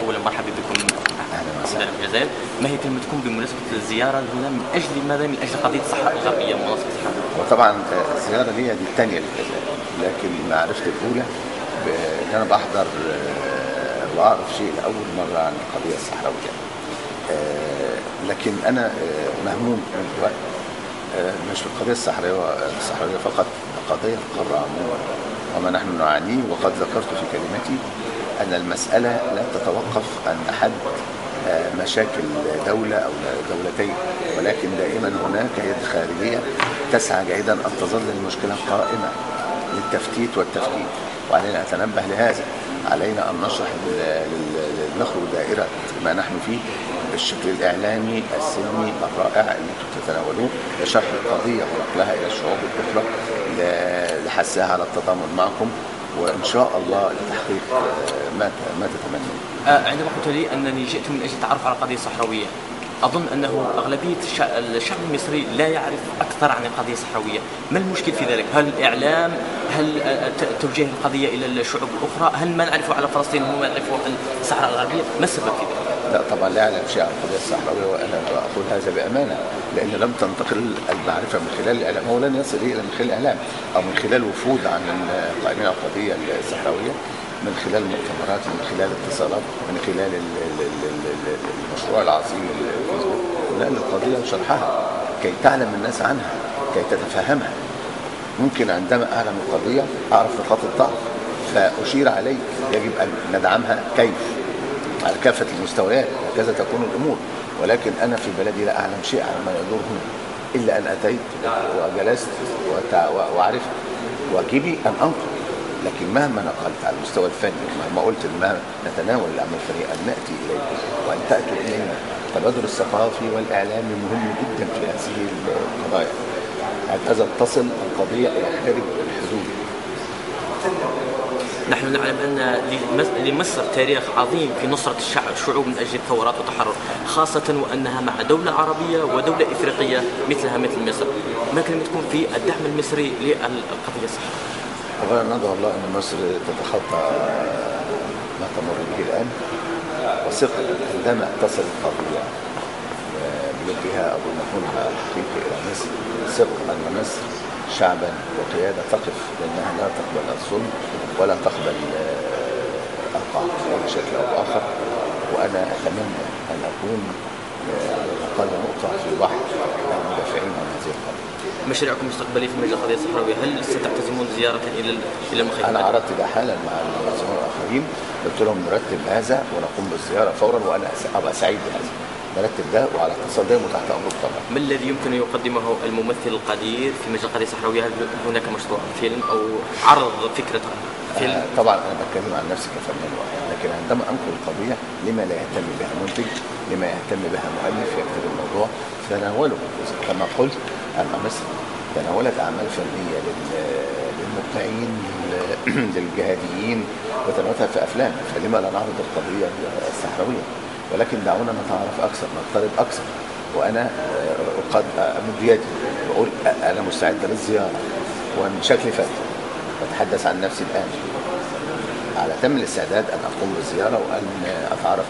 أولا مرحبا بكم أهلا في وسهلا. الجزائر. ما هي كلمتكم بمناسبة الزيارة هنا من أجل ماذا؟ من أجل قضية الصحراء الغربية ومناصفة الصحراء. وطبعا الزيارة دي الثانية للجزائر، لكن معرفتي الأولى إن أنا بحضر وأعرف شيء لأول مرة عن القضية الصحراوية. لكن أنا مهموم من الوقت، مش في القضية الصحراوية فقط، قضية القارة عموما وما نحن نعانيه. وقد ذكرت في كلمتي أن المسألة لا تتوقف عن حد مشاكل دولة أو دولتين، ولكن دائما هناك يد خارجية تسعى جاهدا أن تظل المشكلة قائمة للتفتيت والتفكيك، وعلينا أن نتنبه لهذا. علينا أن نشرح نخرج دائرة ما نحن فيه بالشكل الإعلامي السلمي الرائع اللي تتناولوه لشرح القضية ونقلها إلى الشعوب الأخرى لحثها على التضامن معكم، وإن شاء الله لتحقيق ما تتمنون. عندما قلت لي أنني جئت من أجل التعرف على القضية الصحراوية، أظن أنه أغلبية الشعب المصري لا يعرف أكثر عن القضية الصحراوية. ما المشكل في ذلك؟ هل الإعلام؟ هل توجيه القضية إلى الشعوب الأخرى؟ هل ما نعرفه على فلسطين هو ما نعرفه عن الصحراء الغربية؟ ما السبب في ذلك؟ لا طبعا لا أعلم شيء عن القضية الصحراوية، وأنا أقول هذا بأمانة، لأن لم تنتقل المعرفة من خلال الإعلام، هو لن يصل إلى من خلال الإعلام أو من خلال وفود عن القائمين على القضية الصحراوية، من خلال مؤتمرات، من خلال اتصالات، من خلال المشروع العظيم الفيسبوك. لا، القضية شرحها كي تعلم الناس عنها، كي تتفهمها. ممكن عندما أعلم القضية أعرف نقاط الضعف فأشير عليك، يجب أن ندعمها كيف على كافة المستويات، هكذا تكون الأمور. ولكن أنا في بلدي لا أعلم شيء عن ما يدور هنا إلا أن أتيت وجلست وعرفت، واجبي أن أنقل. لكن مهما نقلت على المستوى الفني، مهما قلت ما نتناول العمل الفني، أن نأتي إليكم وأن تأتوا إلينا. التبادل الثقافي والإعلامي مهم جدا في هذه القضايا، هكذا تصل القضية إلى خارج الحدود. نحن نعلم أن لمصر تاريخ عظيم في نصرة الشعوب من أجل الثورات والتحرر، خاصة وأنها مع دولة عربية ودولة إفريقية مثلها مثل مصر. ما كلمتكم في الدعم المصري للقضية الصحراوية؟ أولا ندعو الله أن مصر تتخطى ما تمر به الآن، وثق عندما تصل القضية بوجهها أو بمفهومها الحقيقي إلى مصر، ثق أن مصر شعبا وقيادة تقف، لأنها لا تقبل الظلم ولا تقبل القهر بأي شكل أو آخر. وأنا أتمنى أن أكون على الأقل نقطة في بحر المدافعين عن هذه القضية. مشاريعكم المستقبلية في مجال القضية الصحراوية، هل ستعتزمون زيارة إلى المخيمات؟ أنا عرضت ده حالا مع المنظمين الآخرين، قلت لهم نرتب هذا ونقوم بالزيارة فورا، وأنا أبقى سعيد بهذا. نرتب ده وعلى اتصال دائم وتحت أمرك طبعا. ما الذي يمكن أن يقدمه الممثل القدير في مجال القضية الصحراوية؟ هل هناك مشروع فيلم أو عرض فكرة فيلم؟ طبعا أنا بتكلم عن نفسي كفنان واحد، لكن عندما أنقل القضية لما لا يهتم بها منتج، لما يهتم بها مؤلف يكتب الموضوع تناوله. كما قلت أن مصر تناولت أعمال فنية للمبدعين للجهاديين وتناولتها في أفلام، فلما لا نعرض القضية الصحراوية؟ ولكن دعونا نتعرف أكثر، نقترب أكثر. وأنا قد أمد يدي وأقول أنا مستعد للزيارة، وأن شكلي فات أتحدث عن نفسي الآن على تم الاستعداد أن أقوم بالزيارة وأن أتعرف